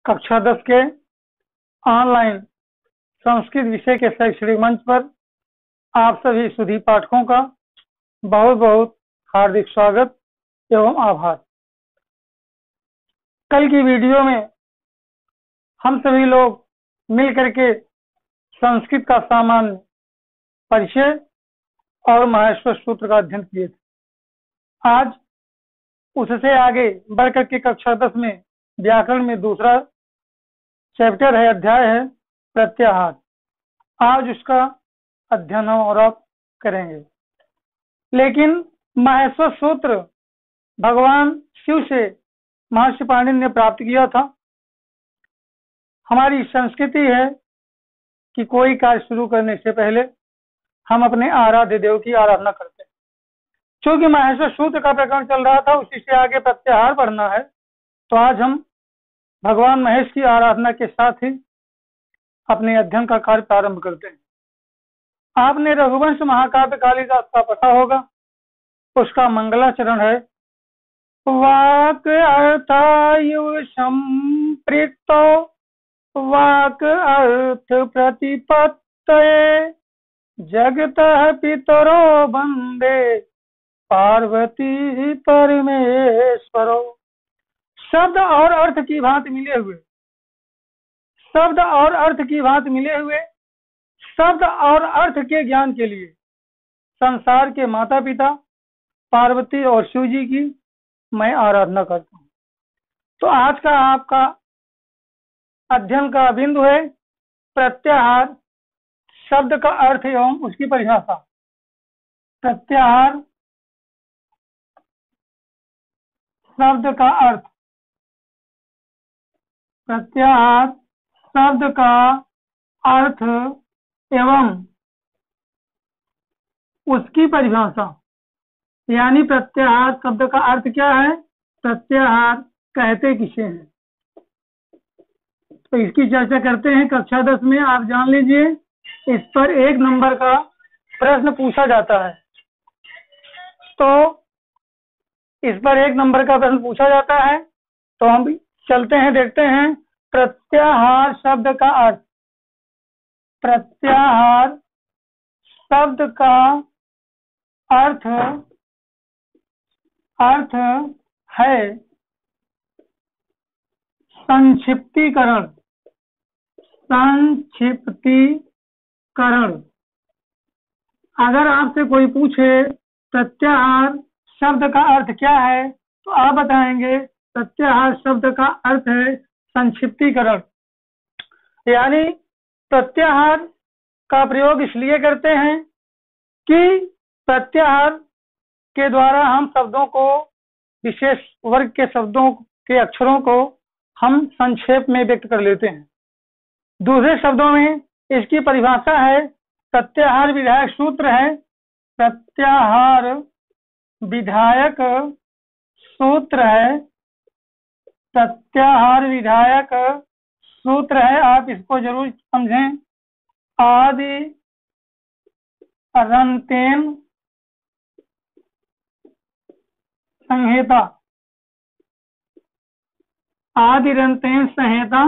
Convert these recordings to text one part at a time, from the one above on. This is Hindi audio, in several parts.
कक्षा 10 के ऑनलाइन संस्कृत विषय के शैक्षणिक मंच पर आप सभी सुधी पाठकों का बहुत बहुत हार्दिक स्वागत एवं आभार। कल की वीडियो में हम सभी लोग मिल करके संस्कृत का सामान्य परिचय और माहेश्वर सूत्र का अध्ययन किए थे। आज उससे आगे बढ़ करके कक्षा 10 में व्याकरण में दूसरा चैप्टर है, अध्याय है प्रत्याहार। आज उसका अध्ययन हम और आप करेंगे। लेकिन माहेश्वर सूत्र भगवान शिव से महर्षि पाणिनि ने प्राप्त किया था। हमारी संस्कृति है कि कोई कार्य शुरू करने से पहले हम अपने आराध्य देव की आराधना करते हैं। क्योंकि माहेश्वर सूत्र का प्रकरण चल रहा था, उसी से आगे प्रत्याहार पढ़ना है, तो आज हम भगवान महेश की आराधना के साथ ही अपने अध्ययन का कार्य प्रारंभ करते हैं। आपने रघुवंश महाकाव्य कालिदास का पढ़ा होगा, उसका मंगलाचरण है। वाक अर्थायु संप्रीतो वाक अर्थ प्रतिपत्तये जगतः पितरो वंदे पार्वती परमेश्वरो। शब्द और अर्थ की भांति मिले हुए, शब्द और अर्थ की भांति मिले हुए, शब्द और अर्थ के ज्ञान के लिए संसार के माता पिता पार्वती और शिव जी की मैं आराधना करता हूँ। तो आज का आपका अध्ययन का बिंदु है प्रत्याहार, शब्द का अर्थ एवं उसकी परिभाषा। प्रत्याहार शब्द का अर्थ, प्रत्याहार शब्द का अर्थ एवं उसकी परिभाषा। यानी प्रत्याहार शब्द का अर्थ क्या है, प्रत्याहार कहते किसे हैं, तो इसकी चर्चा करते हैं। कक्षा 10 में आप जान लीजिए, इस पर 1 नंबर का प्रश्न पूछा जाता है। तो इस पर 1 नंबर का प्रश्न पूछा जाता है, तो हम चलते हैं, देखते हैं प्रत्याहार शब्द का अर्थ। प्रत्याहार शब्द का अर्थ है संक्षिप्तीकरण। संक्षिप्तीकरण। अगर आपसे कोई पूछे प्रत्याहार शब्द का अर्थ क्या है, तो आप बताएंगे प्रत्याहार शब्द का अर्थ है संक्षिप्तीकरण। यानी प्रत्याहार का प्रयोग इसलिए करते हैं कि प्रत्याहार के द्वारा हम शब्दों को, विशेष वर्ग के शब्दों के अक्षरों को हम संक्षेप में व्यक्त कर लेते हैं। दूसरे शब्दों में इसकी परिभाषा है, प्रत्याहार विधायक सूत्र है। प्रत्याहार विधायक सूत्र है, प्रत्याहार विधायक सूत्र है। आप इसको जरूर समझें। आदि रंतेन संहिता, आदि रंतेन संहिता।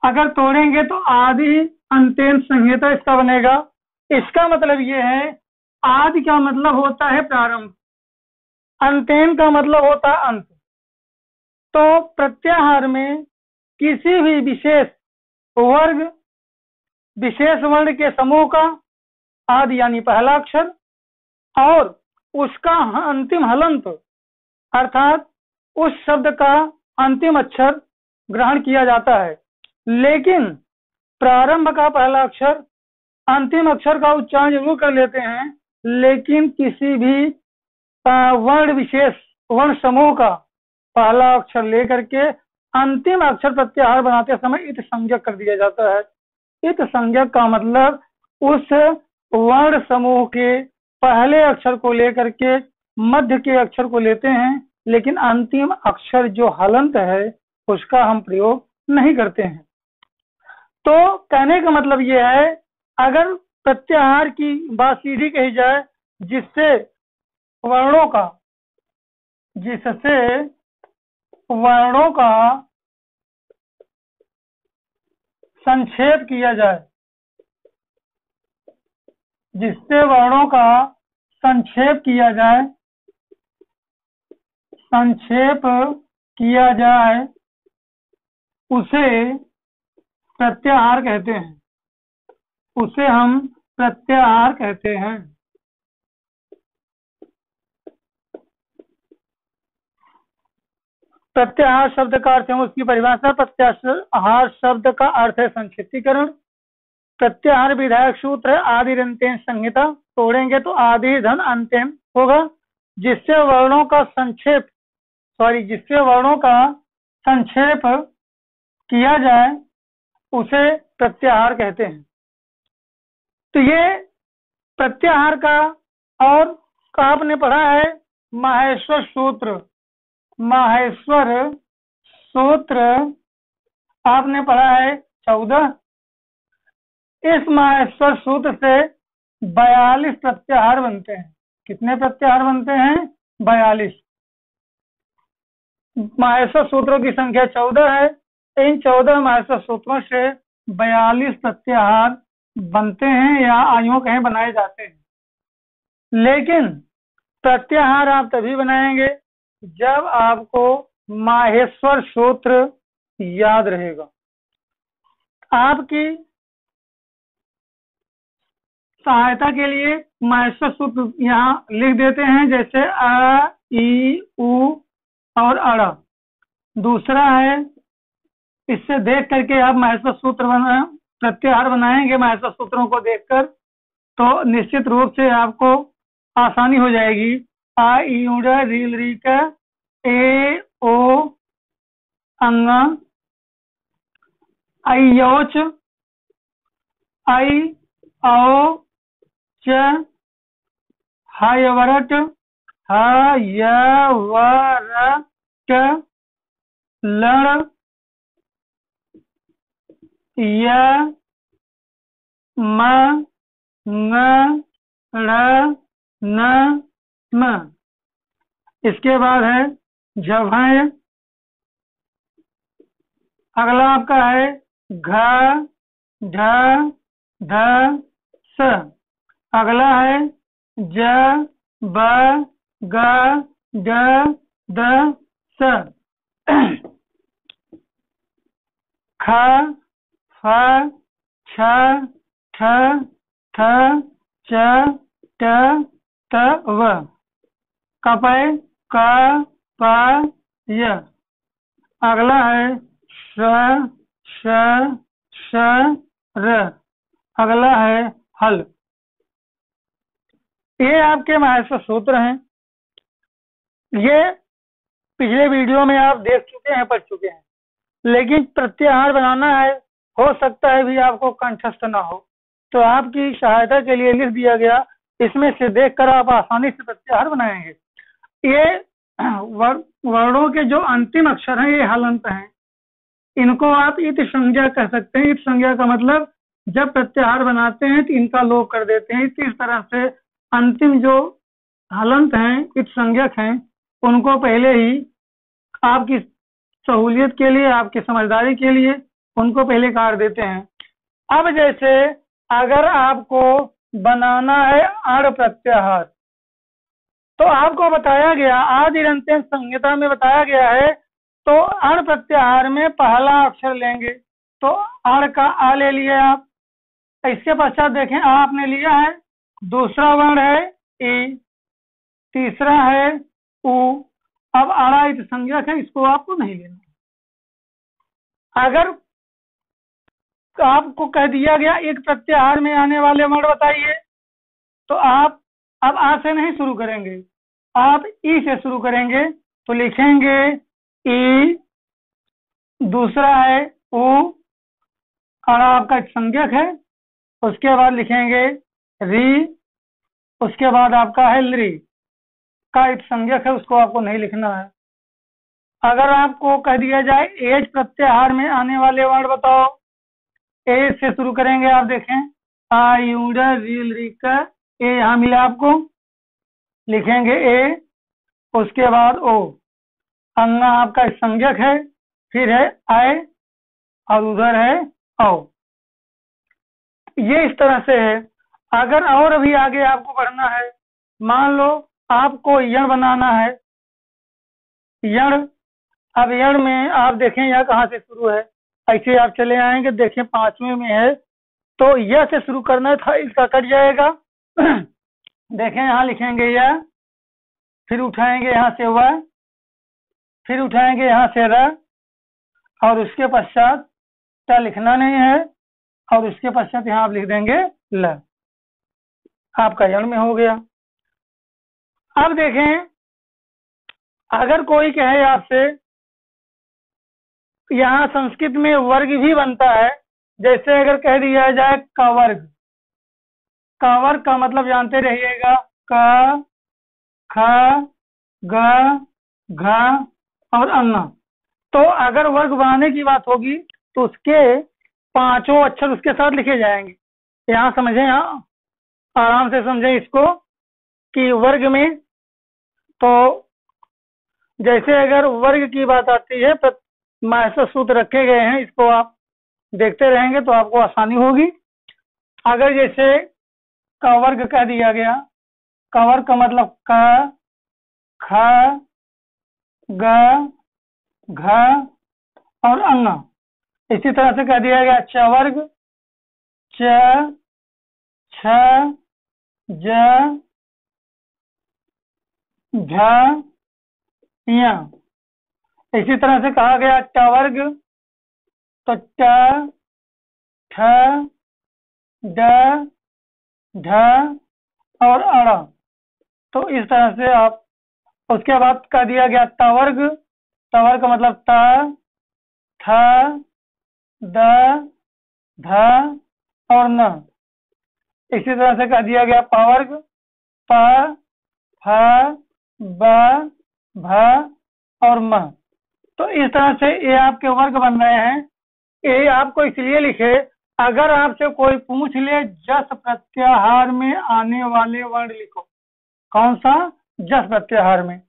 अगर तोड़ेंगे तो आदि अंतेन संहिता इसका बनेगा। इसका मतलब ये है, आदि का मतलब होता है प्रारंभ, अंतेन का मतलब होता है अंत। तो प्रत्याहार में किसी भी विशेष वर्ग, विशेष वर्ण के समूह का आदि यानी पहला अक्षर और उसका अंतिम हलंत अर्थात उस शब्द का अंतिम अक्षर ग्रहण किया जाता है। लेकिन प्रारंभ का पहला अक्षर, अंतिम अक्षर का उच्चारण जरूर कर लेते हैं, लेकिन किसी भी वर्ण विशेष, वर्ण समूह का पहला अक्षर लेकर के अंतिम अक्षर प्रत्याहार बनाते समय इत संज्ञक कर दिया जाता है। इत संज्ञक का मतलब उस वर्ण समूह के पहले अक्षर को लेकर के मध्य के अक्षर को लेते हैं, लेकिन अंतिम अक्षर जो हलंत है उसका हम प्रयोग नहीं करते हैं। तो कहने का मतलब यह है, अगर प्रत्याहार की बात सीधी कही जाए, जिससे वर्णों का संक्षेप किया जाए, जिससे वर्णों का संक्षेप किया जाए, संक्षेप किया जाए उसे प्रत्याहार कहते हैं, उसे हम प्रत्याहार कहते हैं। प्रत्याहार शब्द का अर्थ है, उसकी परिभाषा, प्रत्याहार शब्द का अर्थ है संक्षिप्तीकरण। प्रत्याहार विधायक सूत्र है आदि अंत्येन संहिता, तोड़ेंगे तो आदि धन अंत्येन होगा, जिससे वर्णों का संक्षेप किया जाए उसे प्रत्याहार कहते हैं। तो ये प्रत्याहार का, और आपने पढ़ा है माहेश्वर सूत्र, माहेश्वर सूत्र आपने पढ़ा है 14। इस माहेश्वर सूत्र से 42 प्रत्याहार बनते हैं। कितने प्रत्याहार बनते हैं? 42। माहेश्वर सूत्रों की संख्या 14 है। इन 14 माहेश्वर सूत्रों से 42 प्रत्याहार बनते हैं, या आयुओं कहीं बनाए जाते हैं। लेकिन प्रत्याहार आप तभी बनाएंगे जब आपको माहेश्वर सूत्र याद रहेगा। आपकी सहायता के लिए माहेश्वर सूत्र यहाँ लिख देते हैं, जैसे अ, ई, उ और अड़। दूसरा है, इससे देख करके आप माहेश्वर सूत्र प्रत्याहार बनाएंगे। माहेश्वर सूत्रों को देखकर तो निश्चित रूप से आपको आसानी हो जाएगी। आ, ई, उ, रील, री का, ए, ओ, अंगा, अयोच, आई, औ, च, हयवरट, हयवरट, लड़, य, म, न, ड़, न, म। इसके बाद है झभय। अगला आपका है घ, ढ, ध, स। अगला है ज, ब, ग, ड, द, स। ख, फ, छ, ठ, थ, च, ट, त, व। कपय, क, प, य। अगला है स, श, श, र। अगला है हल। ये आपके माहेश्वर सूत्र हैं। ये पिछले वीडियो में आप देख चुके हैं, पढ़ चुके हैं। लेकिन प्रत्याहार बनाना है, हो सकता है भी आपको कंठस्थ ना हो, तो आपकी सहायता के लिए लिख दिया गया। इसमें से देखकर आप आसानी से प्रत्याहार बनाएंगे। ये वर्णों के जो अंतिम अक्षर हैं, ये हलंत हैं। इनको आप इत संज्ञा कह सकते हैं। इत संज्ञा का मतलब जब प्रत्याहार बनाते हैं तो इनका लोप कर देते हैं। इस तरह से अंतिम जो हलंत हैं, इत संज्ञक हैं, उनको पहले ही आपकी सहूलियत के लिए, आपकी समझदारी के लिए उनको पहले काट देते हैं। अब जैसे अगर आपको बनाना है अण प्रत्याहार, तो आपको बताया गया आदि अंत्येन संहिता में बताया गया है, तो अण प्रत्याहार में पहला अक्षर लेंगे। तो अण का आ ले लिया आप। इसके पश्चात देखें, आ आपने लिया है, दूसरा वर्ण है ई, तीसरा है उ। अब अड़ा इत संज्ञक है, इसको आपको नहीं लेना। अगर आपको कह दिया गया एक प्रत्याहार में आने वाले वर्ण बताइए, तो आप अब आ से नहीं शुरू करेंगे, आप ई से शुरू करेंगे। तो लिखेंगे ई, दूसरा है उ, अड़ा आपका संज्ञक है। उसके बाद लिखेंगे री, उसके बाद आपका है लरी का एक संज्ञक है, उसको आपको नहीं लिखना है। अगर आपको कह दिया जाए एज प्रत्याहार में आने वाले वर्ण बताओ, ए से शुरू करेंगे। आप देखें आ, यू, रील, री का, ए यहाँ मिला आपको, लिखेंगे ए, उसके बाद ओ। अंगा आपका संज्ञक है, फिर है आय और उधर है औ। ये इस तरह से है। अगर और अभी आगे आपको बढ़ना है, मान लो आपको यण बनाना है, यण। अब यण में आप देखें यह कहाँ से शुरू है, ऐसे आप चले आएंगे, देखें 5वें में है, तो यह से शुरू करना था, इसका कट जाएगा। देखें यहाँ लिखेंगे यह, फिर उठाएंगे यहाँ से वह, फिर उठाएंगे यहाँ से र, और उसके पश्चात क्या लिखना नहीं है, और उसके पश्चात यहाँ आप लिख देंगे ल। आपका यण में हो गया। अब देखें, अगर कोई कहे आपसे, यहाँ संस्कृत में वर्ग भी बनता है। जैसे अगर कह दिया जाए कवर्ग, कवर्ग का मतलब जानते रहिएगा, क, ख, ग, घ और अन्न। तो अगर वर्ग बनाने की बात होगी तो उसके 5 अक्षर उसके साथ लिखे जाएंगे। यहाँ समझें, यहाँ आराम से समझें इसको कि वर्ग में, तो जैसे अगर वर्ग की बात आती है, ऐसे सूत्र रखे गए हैं, इसको आप देखते रहेंगे तो आपको आसानी होगी। अगर जैसे कवर्ग कह दिया गया, कवर्ग का मतलब क, ख, ग, घ और अन्न। इसी तरह से कह दिया गया चवर्ग, च, छ, ज, झ, य। इसी तरह से कहा गया टवर्ग, तो ट, ठ, ड, ढ और अड़। तो इस तरह से आप, उसके बाद कह दिया गया तवर्ग, तवर्ग का मतलब त, थ, द, ध और न। इसी तरह से कह दिया गया पवर्ग, प, फ, ब, भ और म। तो इस तरह से ये आपके वर्ग बन रहे हैं। ये आपको इसलिए लिखे, अगर आपसे कोई पूछ ले जस प्रत्याहार में आने वाले वर्ण लिखो, कौन सा, जस प्रत्याहार में,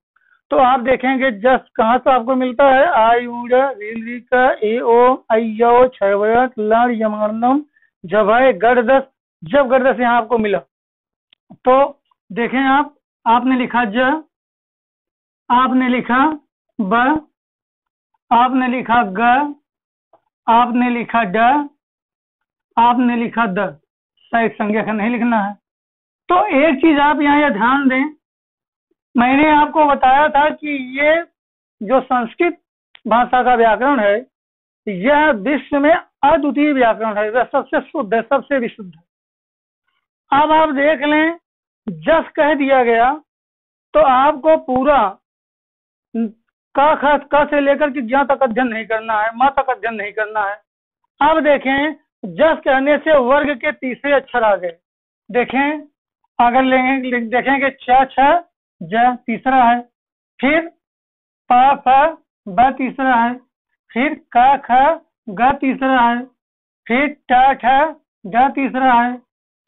तो आप देखेंगे जस कहाँ से आपको मिलता है, आई उड़ रील का ए ओ अयो छवय लड़ यमानम जभय गढ़दस। जब गढ़दस यहाँ आपको मिला तो देखें आप, आपने लिखा ज, आपने लिखा ब, आपने लिखा ग, आपने लिखा ड, आपने लिखा द। सहित संज्ञा का नहीं लिखना है। तो एक चीज आप यहाँ यह ध्यान दें, मैंने आपको बताया था कि ये जो संस्कृत भाषा का व्याकरण है, यह विश्व में अद्वितीय व्याकरण है, वह सबसे शुद्ध है, सबसे विशुद्ध है। अब आप देख लें, जस कह दिया गया तो आपको पूरा क से लेकर के ज्ञ तक अध्ययन नहीं करना है, म तक अध्ययन नहीं करना है। अब देखें, जस कहने से वर्ग के तीसरे अक्षर आ गए। देखें, अगर लेंगे, देखेंगे छ, छ, ज तीसरा है, फिर प, फ, ब तीसरा है, फिर क, ख, ग तीसरा है, फिर ट, ठ, ड तीसरा है,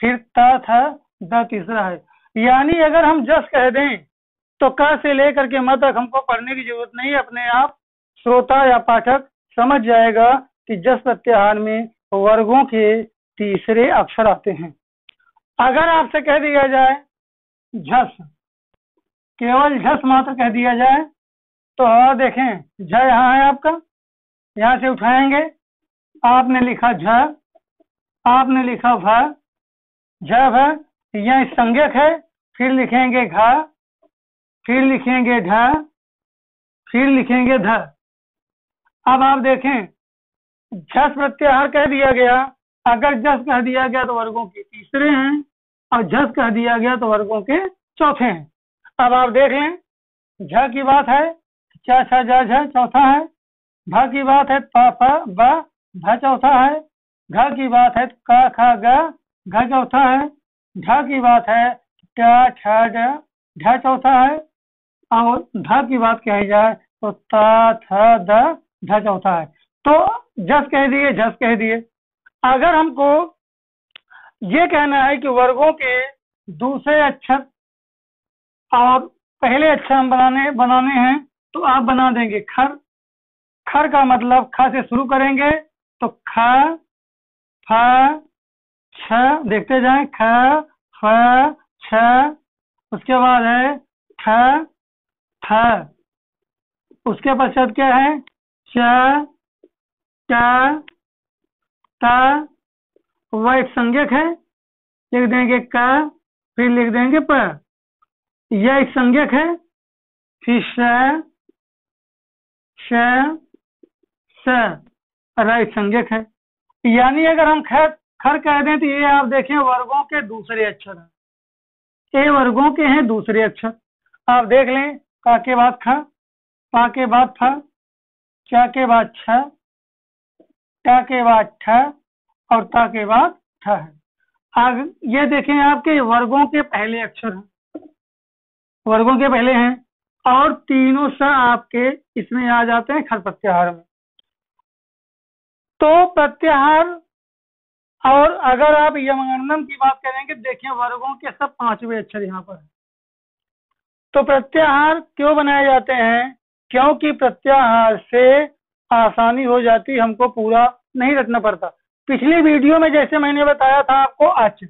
फिर त, थ, द तीसरा है। यानी अगर हम जस कह दें तो क से लेकर के म तक हमको पढ़ने की जरूरत नहीं है, अपने आप श्रोता या पाठक समझ जाएगा कि जस प्रत्याहार में वर्गों के तीसरे अक्षर आते हैं। अगर आपसे कह दिया जाए झस, केवल झस मात्र कह दिया जाए, तो देखें झ यहाँ है आपका, यहाँ से उठाएंगे, आपने लिखा झ, आपने लिखा भ, झ भ, यह संज्ञक है, फिर लिखेंगे घ, फिर लिखेंगे ढ, फिर लिखेंगे ध। अब आप देखें, झस प्रत्याहार कह दिया गया, अगर जस कह दिया गया तो वर्गों के तीसरे हैं, और झस कह दिया गया तो वर्गों के चौथे हैं। अब आप देख लें, झ की बात है, छ, छ, ज, झ चौथा है, भ की बात है, प, फ, ब, भ चौथा है, घ की बात है, क, ख, ग, घ चौथा है, ढ की बात है, ट, ठ, ड, ढ चौथा है, और ध की बात कही जाए तो त, थ, द, ध चौथा है। तो जस कह दिए, झस कह दिए। अगर हमको ये कहना है कि वर्गों के दूसरे अक्षर और पहले अक्षर हम बनाने हैं, तो आप बना देंगे खर। खर का मतलब ख से शुरू करेंगे तो ख, फ, छ, देखते जाएं, ख, फ, छ, उसके बाद है ठ, थ, उसके पश्चात क्या है, च, ट, त, वह एक संज्ञक है, लिख देंगे क, फिर लिख देंगे प, यह एक संज्ञक है, फिर श, श, स, एक संज्ञक है। यानी अगर हम खर कह दें तो ये आप देखें वर्गों के दूसरे अक्षर हैं, ये वर्गों के हैं दूसरे अक्षर। आप देख लें, का के बाद ख, पा के बाद फ, च के बाद छ, ट के बाद ठ और ता के बाद ठ है। अब ये देखें आपके वर्गों के पहले अक्षर हैं, वर्गों के पहले हैं, और तीनों स आपके इसमें आ जाते हैं खर प्रत्याहार में। तो प्रत्याहार, और अगर आप यमगणनम की बात करेंगे, देखिए वर्गों के सब पांचवें अक्षर यहाँ पर है। तो प्रत्याहार क्यों बनाए जाते हैं? क्योंकि प्रत्याहार से आसानी हो जाती, हमको पूरा नहीं रटना पड़ता। पिछली वीडियो में जैसे मैंने बताया था आपको अच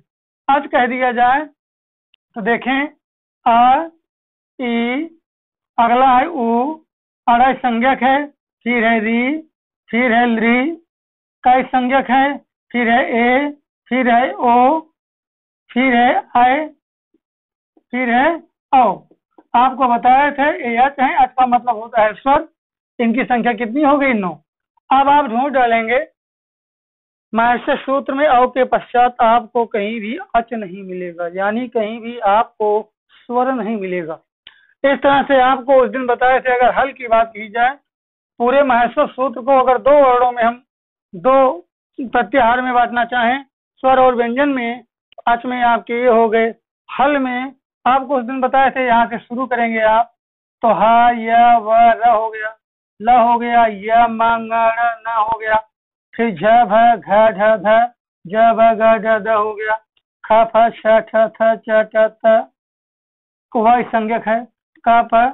कह दिया जाए तो देखें अ, ई, अगला है उ, अड़ा संज्ञक है, फिर है री, फिर है ली, का संज्ञक है, फिर है ए, फिर है ओ, फिर है आय, फिर है औ। आपको बताए थे एच है, अच का मतलब होता है स्वर। इनकी संख्या कितनी हो गई? 9। अब आप ढूंढ डालेंगे महर्षि सूत्र में औ के पश्चात आपको कहीं भी अच नहीं मिलेगा, यानी कहीं भी आपको स्वर नहीं मिलेगा। इस तरह से आपको उस दिन बताए थे। अगर हल की बात की जाए, पूरे महर्षि सूत्र को अगर दो वर्णों में हम दो प्रत्याहार में बांटना चाहें, स्वर और व्यंजन में, अच में आपके ये हो गए, हल में आपको उस दिन बताए थे। यहाँ से शुरू करेंगे आप तो ह, य, व, र हो गया, ल हो गया, य, म, ङ, र, न हो गया, फिर झ, भ, घ, ढ, ध, ज, भ, ग, ढ, द हो गया, ख, फ, छ, ठ, थ, च, ट, त, वह संज्ञक है, क, प,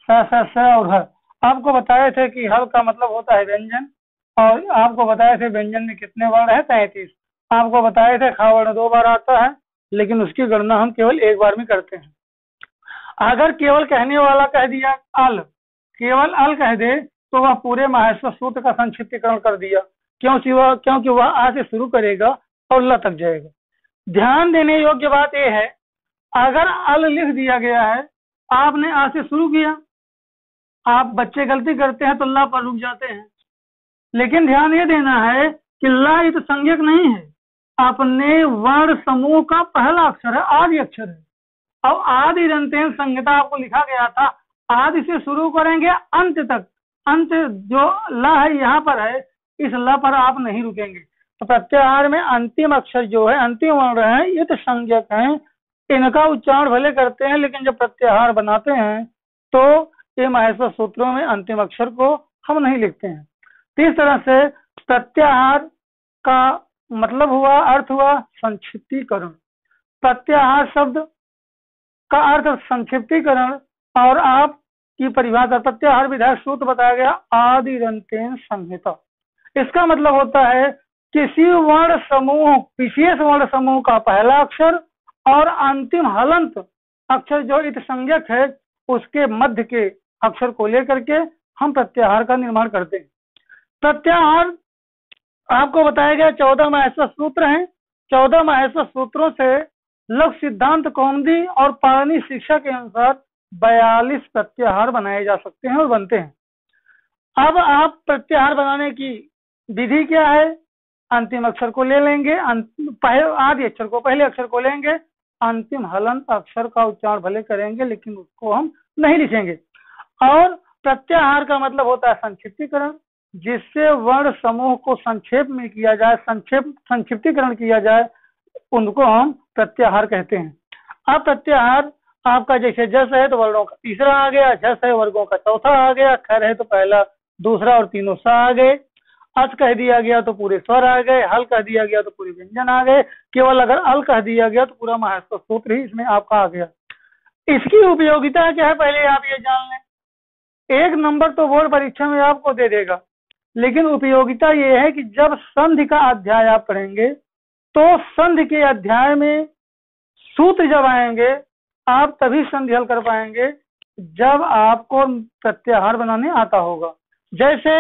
स, और ह। आपको बताए थे कि हल का मतलब होता है व्यंजन, और आपको बताए थे व्यंजन में कितने वर्ण है? 33। आपको बताए थे खा वर्ण 2 बार आता है, लेकिन उसकी गणना हम केवल एक बार में करते हैं। अगर केवल कहने वाला कह दिया अल, केवल अल कह दे तो वह पूरे महर्षि सूत्र का संक्षिप्तीकरण कर दिया, क्योंकि वह आ से शुरू करेगा और ल तक जाएगा। ध्यान देने योग्य बात यह है, अगर अल लिख दिया गया है, आपने आ से शुरू किया, आप बच्चे गलती करते हैं तो ला पर रुक जाते हैं, लेकिन ध्यान ये देना है कि ला इत संज्ञक नहीं है, अपने वर्ण समूह का पहला अक्षर है, आदि अक्षर है। अब आदि दंतेन संहिता आपको लिखा गया था, आदि से शुरू करेंगे अंत तक, अंत जो ल है यहाँ पर है, इस ल पर आप नहीं रुकेंगे। तो प्रत्याहार में अंतिम अक्षर जो है, अंतिम वर्ण है, ये तो संज्ञक है, इनका उच्चारण भले करते हैं, लेकिन जब प्रत्याहार बनाते हैं तो ये महर्षि सूत्रों में अंतिम अक्षर को हम नहीं लिखते हैं। तो इस तरह से प्रत्याहार का मतलब हुआ, अर्थ हुआ संक्षिप्तीकरण। प्रत्याहार शब्द का अर्थ संक्षिप्तीकरण, और आपकी परिभाषा प्रत्याहार विधायक सूत्र बताया गया आदि दंतेन संहिता। इसका मतलब होता है किसी वर्ण समूह, विशेष वर्ण समूह का पहला अक्षर और अंतिम हलंत अक्षर जो इत संज्ञक है, उसके मध्य के अक्षर को लेकर के हम प्रत्याहार का निर्माण करते हैं। प्रत्याहार आपको बताया गया 14 महर्षि सूत्र हैं। 14 महर्षि सूत्रों से लघु सिद्धांत कौमुदी और पाणिनि शिक्षा के अनुसार 42 प्रत्याहार बनाए जा सकते हैं और बनते हैं। अब आप प्रत्याहार बनाने की विधि क्या है? अंतिम अक्षर को ले लेंगे, आदि अक्षर को, पहले अक्षर को लेंगे, अंतिम हलंत अक्षर का उच्चारण भले करेंगे, लेकिन उसको हम नहीं लिखेंगे। और प्रत्याहार का मतलब होता है संक्षिप्तीकरण, जिससे वर्ण समूह को संक्षेप में किया जाए, संक्षिप्तीकरण किया जाए, उनको हम प्रत्याहार कहते हैं। अब प्रत्याहार आपका जैसे जस है तो वर्णों का तीसरा आ गया, झस है वर्गों का चौथा आ गया, खर है तो पहला, दूसरा और तीनों सा आ गए, अच कह दिया गया तो पूरे स्वर आ गए, हल कह दिया गया तो पूरे व्यंजन आ गए, केवल अगर अल कह दिया गया तो पूरा महर्षि सूत्र ही इसमें आपका आ गया। इसकी उपयोगिता क्या है, पहले आप ये जान लें। 1 नंबर तो बोर्ड परीक्षा में आपको दे देगा, लेकिन उपयोगिता ये है कि जब संधि का अध्याय आप पढ़ेंगे तो संधि के अध्याय में सूत्र जब आएंगे आप तभी संधि हल कर पाएंगे जब आपको प्रत्याहार बनाने आता होगा। जैसे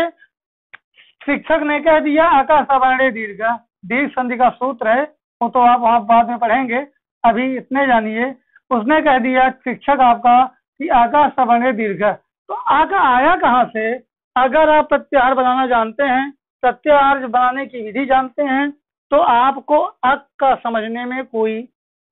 शिक्षक ने कह दिया आकाश सवर्णे दीर्घ, दीर्घ संधि का सूत्र है, वो तो आप वहां बाद में पढ़ेंगे, अभी इतने जानिए। उसने कह दिया शिक्षक आपका कि आकाश सवर्णे दीर्घ, तो आका आया कहाँ से? अगर आप प्रत्याहार बनाना जानते हैं, प्रत्याहार बनाने की विधि जानते हैं, तो आपको अक का समझने में कोई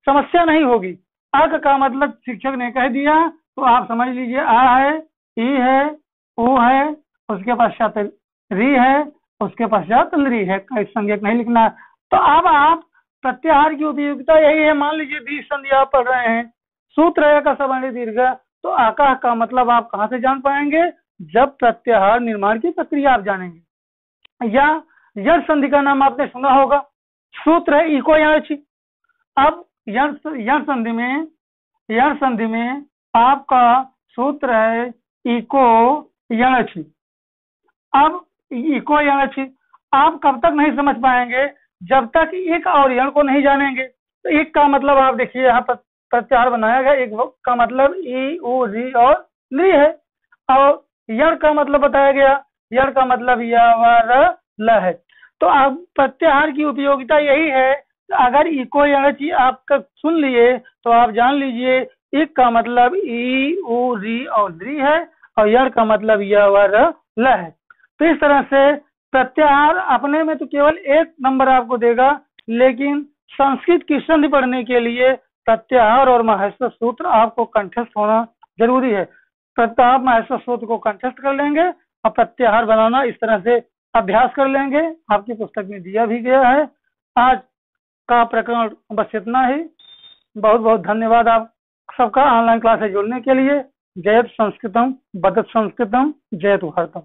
समस्या नहीं होगी। अक का मतलब शिक्षक ने कह दिया तो आप समझ लीजिए आ है, ई है, ऊ है, उसके पश्चात री है, उसके पश्चात ली है, संज्ञक नहीं लिखना है। तो अब आप प्रत्याहार की उपयोगिता यही है। मान लीजिए दीर्घ संधि आप पढ़ रहे हैं, सूत्र है आकाश सवर्णे दीर्घ, तो आकाश का मतलब आप कहाँ से जान पाएंगे? जब प्रत्याहार निर्माण की प्रक्रिया आप जानेंगे। या यण संधि का नाम आपने सुना होगा, सूत्र है इको यणचि। अब यण संधि में आपका सूत्र है इको यणचि। अब इको यणचि आप कब तक नहीं समझ पाएंगे? जब तक एक और यण को नहीं जानेंगे। तो एक का मतलब आप देखिए यहाँ पर प्रत्याहार बनाया गया, एक का मतलब ई उ री और ली है, और यण का मतलब बताया गया, यण का मतलब या व र ल है। तो अब प्रत्याहार की उपयोगिता यही है, अगर इको यणचि आपका सुन लिए तो आप जान लीजिए एक का मतलब ई उ री और ली है, और यण का मतलब य व र ल है। तो इस तरह से प्रत्याहार अपने में तो केवल एक नंबर आपको देगा, लेकिन संस्कृत की संधि पढ़ने के लिए प्रत्याहार और माहेश्वर सूत्र आपको कंठस्थ होना जरूरी है। प्रत्याहार माहेश्वर सूत्र को कंठस्थ कर लेंगे और प्रत्याहार बनाना इस तरह से अभ्यास कर लेंगे। आपकी पुस्तक में दिया भी गया है। आज का प्रकरण बस इतना ही। बहुत बहुत धन्यवाद आप सबका ऑनलाइन क्लास से जुड़ने के लिए। जयतु संस्कृतम, वदतु संस्कृतम, जयतु भारतम।